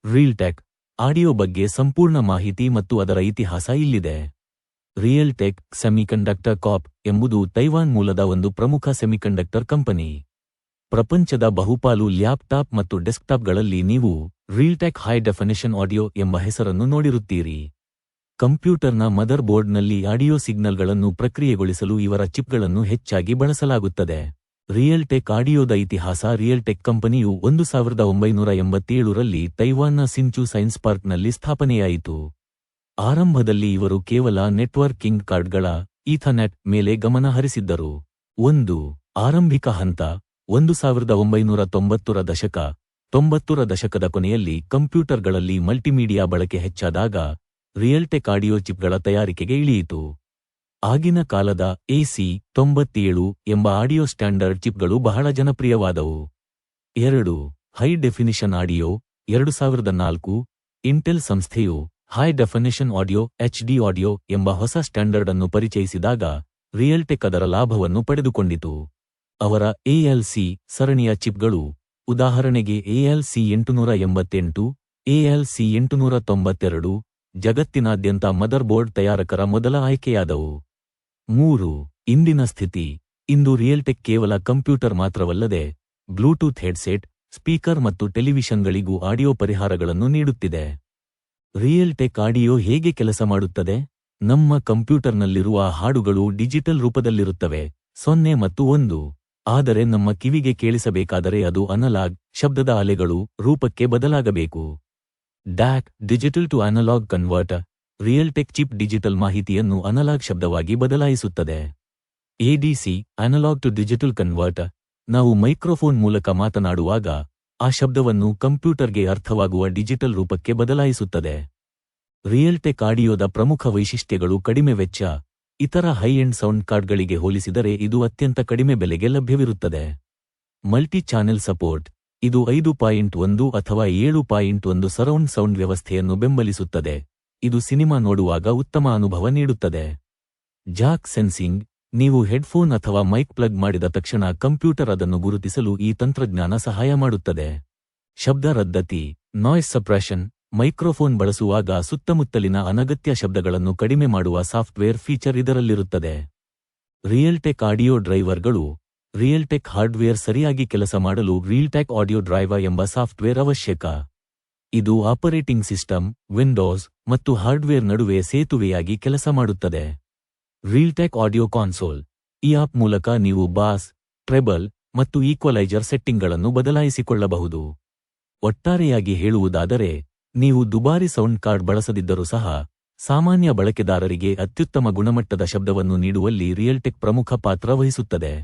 ರಿಯಲ್ಟೆಕ್ audio ಬಗ್ಗೆ ಸಂಪೂರ್ಣ ಮಾಹಿತಿ ಮತ್ತು ಅದರ ಇತಿಹಾಸ ಇಲ್ಲಿದೆ. ರಿಯಲ್ಟೆಕ್ ಸೆಮಿಕಂಡಕ್ಟರ್ ಕಾರ್ಪ್ ಎಂಬುದು ತೈವಾನ್ ಮೂಲದ ಒಂದು ಪ್ರಮುಖ ಸೆಮಿಕಂಡಕ್ಟರ್ ಕಂಪನಿ. ಪ್ರಪಂಚದ ಬಹುಪಾಲು ಲ್ಯಾಪ್ಟಾಪ್ ಮತ್ತು ಡೆಸ್ಕ್ಟಾಪ್ಗಳಲ್ಲಿ ನೀವು ರಿಯಲ್ಟೆಕ್ ಹೈ ಡೆಫಿನಿಷನ್ ಆಡಿಯೋ ಎಂಬ ಹೆಸರನ್ನು ನೋಡಿರುತ್ತೀರಿ. ಕಂಪ್ಯೂಟರ್ನ ಮದರ್ ಬೋರ್ಡ್ನಲ್ಲಿ ಆಡಿಯೋ ಸಿಗ್ನಲ್ಗಳನ್ನು ಪ್ರಕ್ರಿಯೆಗೊಳಿಸಲು ಇವರ ಚಿಪ್ಗಳನ್ನು ಹೆಚ್ಚಾಗಿ ಬಳಸಲಾಗುತ್ತದೆ. ರಿಯಲ್ಟೆಕ್ ಆಡಿಯೋದ ಇತಿಹಾಸ. ರಿಯಲ್ಟೆಕ್ ಕಂಪನಿಯು 1987ರಲ್ಲಿ ತೈವಾನ್ನ ಸಿಂಚು ಸೈನ್ಸ್ ಪಾರ್ಕ್ನಲ್ಲಿ ಸ್ಥಾಪನೆಯಾಯಿತು. ಆರಂಭದಲ್ಲಿ ಇವರು ಕೇವಲ ನೆಟ್ವರ್ಕಿಂಗ್ ಕಾರ್ಡ್ಗಳ ಈಥರ್ನೆಟ್ ಮೇಲೆ ಗಮನ ಹರಿಸಿದ್ದರು. ಒಂದು ಆರಂಭಿಕ ಹಂತ 1990ರ ದಶಕ. 90ರ ದಶಕದ ಕೊನೆಯಲ್ಲಿ ಕಂಪ್ಯೂಟರ್ಗಳಲ್ಲಿ ಮಲ್ಟಿಮೀಡಿಯಾ ಬಳಕೆ ಹೆಚ್ಚಾದಾಗ ರಿಯಲ್ಟೆಕ್ ಆಡಿಯೋ ಚಿಪ್ಗಳ ತಯಾರಿಕೆಗೆ ಇಳಿಯಿತು. ಆಗಿನ ಕಾಲದ AC-97 ಎಂಬ ಆಡಿಯೋ ಸ್ಟ್ಯಾಂಡರ್ಡ್ ಚಿಪ್ಗಳು ಬಹಳ ಜನಪ್ರಿಯವಾದವು. 2 ಹೈ ಡೆಫಿನಿಷನ್ ಆಡಿಯೋ. 2004 ಇಂಟೆಲ್ ಸಂಸ್ಥೆಯು high definition audio HD audio ಎಂಬ ಹೊಸ ಸ್ಟ್ಯಾಂಡರ್ಡ್ ಅನ್ನು ಪರಿಚಯಿಸಿದಾಗ ರಿಯಲ್ಟೆಕ್ ಅದರ ಲಾಭವನ್ನು ಪಡೆದುಕೊಂಡಿತು. ಅವರ ALC ಸರಣಿಯ ಚಿಪ್ಗಳು, ಉದಾಹರಣೆಗೆ ALC888, ALC892, ಜಗತ್ತಿನಾದ್ಯಂತ ಮದರ್ಬೋರ್ಡ್ ತಯಾರಕರ ಮೊದಲ ಆಯ್ಕೆಯಾದವು. 3 ಇಂದಿನ ಸ್ಥಿತಿ. ಇಂದು ರಿಯಲ್ಟೆಕ್ ಕೇವಲ ಕಂಪ್ಯೂಟರ್ ಮಾತ್ರವಲ್ಲದೆ ಬ್ಲೂಟೂತ್ ಹೆಡ್ಸೆಟ್, ಸ್ಪೀಕರ್ ಮತ್ತು ಟೆಲಿವಿಷನ್ಗಳಿಗೂ ಆಡಿಯೋ ಪರಿಹಾರಗಳನ್ನು ನೀಡುತ್ತಿದೆ. ರಿಯಲ್ಟೆಕ್ ಆಡಿಯೋ ಹೇಗೆ ಕೆಲಸ ಮಾಡುತ್ತದೆ? ನಮ್ಮ ಕಂಪ್ಯೂಟರ್ನಲ್ಲಿರುವ ಹಾಡುಗಳು ಡಿಜಿಟಲ್ ರೂಪದಲ್ಲಿರುತ್ತವೆ, 0 ಮತ್ತು 1. ಆದರೆ ನಮ್ಮ ಕಿವಿಗೆ ಕೇಳಿಸಬೇಕಾದರೆ ಅದು ಅನಲಾಗ್ ಶಬ್ದದ ಅಲೆಗಳು ರೂಪಕ್ಕೆ ಬದಲಾಗಬೇಕು. DAC digital to analog converter. Realtek chip digital ಮಾಹಿತಿಯನ್ನು ಅನಲಾಗ್ ಶಬ್ದವಾಗಿ ಬದಲಾಯಿಸುತ್ತದೆ. ADC analog to digital converter. ನಾವು ಮೈಕ್ರೋಫೋನ್ ಮೂಲಕ ಮಾತನಾಡುವಾಗ ಆ ಶಬ್ದವನ್ನು ಕಂಪ್ಯೂಟರ್ಗೆ ಅರ್ಥವಾಗುವ ಡಿಜಿಟಲ್ ರೂಪಕ್ಕೆ ಬದಲಾಯಿಸುತ್ತದೆ. ರಿಯಲ್ಟೆಕ್ ಆಡಿಯೋದ ಪ್ರಮುಖ ವೈಶಿಷ್ಟ್ಯಗಳು. ಕಡಿಮೆ ವೆಚ್ಚ. ಇತರ ಹೈ ಎಂಡ್ ಸೌಂಡ್ ಕಾರ್ಡ್ಗಳಿಗೆ ಹೋಲಿಸಿದರೆ ಇದು ಅತ್ಯಂತ ಕಡಿಮೆ ಬೆಲೆಗೆ ಲಭ್ಯವಿರುತ್ತದೆ. Multi channel support. ಇದು 5.1 ಅಥವಾ 7.1 ಸರೌಂಡ್ ಸೌಂಡ್ ವ್ಯವಸ್ಥೆಯನ್ನು ಬೆಂಬಲಿಸುತ್ತದೆ. ಇದು ಸಿನಿಮಾ ನೋಡುವಾಗ ಉತ್ತಮ ಅನುಭವ ನೀಡುತ್ತದೆ. Jack sensing. ನೀವು ಹೆಡ್ಫೋನ್ ಅಥವಾ ಮೈಕ್ ಪ್ಲಗ್ ಮಾಡಿದ ತಕ್ಷಣ ಕಂಪ್ಯೂಟರ್ ಅದನ್ನು ಗುರುತಿಸಲು ಈ ತಂತ್ರಜ್ಞಾನ ಸಹಾಯ ಮಾಡುತ್ತದೆ. ಶಬ್ದ ರದ್ದತಿ. Noise suppression. ಮೈಕ್ರೋಫೋನ್ ಬಳಸುವಾಗ ಸುತ್ತಮುತ್ತಲಿನ ಅನಗತ್ಯ ಶಬ್ದಗಳನ್ನು ಕಡಿಮೆ ಮಾಡುವ ಸಾಫ್ಟ್ವೇರ್ ಫೀಚರ್ ಇದರಲ್ಲಿರುತ್ತದೆ. ರಿಯಲ್ಟೆಕ್ ಆಡಿಯೋ ಡ್ರೈವರ್ಗಳು. ರಿಯಲ್ಟೆಕ್ ಹಾರ್ಡ್ವೇರ್ ಸರಿಯಾಗಿ ಕೆಲಸ ಮಾಡಲು ರಿಯಲ್ಟೆಕ್ ಆಡಿಯೋ ಡ್ರೈವರ್ ಎಂಬ ಸಾಫ್ಟ್ವೇರ್ ಅವಶ್ಯಕ. ಇದು ಆಪರೇಟಿಂಗ್ ಸಿಸ್ಟಮ್, ವಿಂಡೋಸ್ ಮತ್ತು ಹಾರ್ಡ್ವೇರ್ ನಡುವೆ ಸೇತುವೆಯಾಗಿ ಕೆಲಸ ಮಾಡುತ್ತದೆ. ರಿಯಲ್ಟೆಕ್ ಆಡಿಯೋ ಕಾನ್ಸೋಲ್. ಈ ಆಪ್ ಮೂಲಕ ನೀವು ಬಾಸ್, ಟ್ರೆಬಲ್ ಮತ್ತು ಈಕ್ವಲೈಜರ್ ಸೆಟ್ಟಿಂಗ್ಗಳನ್ನು ಬದಲಾಯಿಸಿಕೊಳ್ಳಬಹುದು. ಒಟ್ಟಾರೆಯಾಗಿ ಹೇಳುವುದಾದರೆ, ನೀವು ದುಬಾರಿ ಸೌಂಡ್ ಕಾರ್ಡ್ ಬಳಸದಿದ್ದರೂ ಸಹ ಸಾಮಾನ್ಯ ಬಳಕೆದಾರರಿಗೆ ಅತ್ಯುತ್ತಮ ಗುಣಮಟ್ಟದ ಶಬ್ದವನ್ನು ನೀಡುವಲ್ಲಿ ರಿಯಲ್ಟೆಕ್ ಪ್ರಮುಖ ಪಾತ್ರ ವಹಿಸುತ್ತದೆ.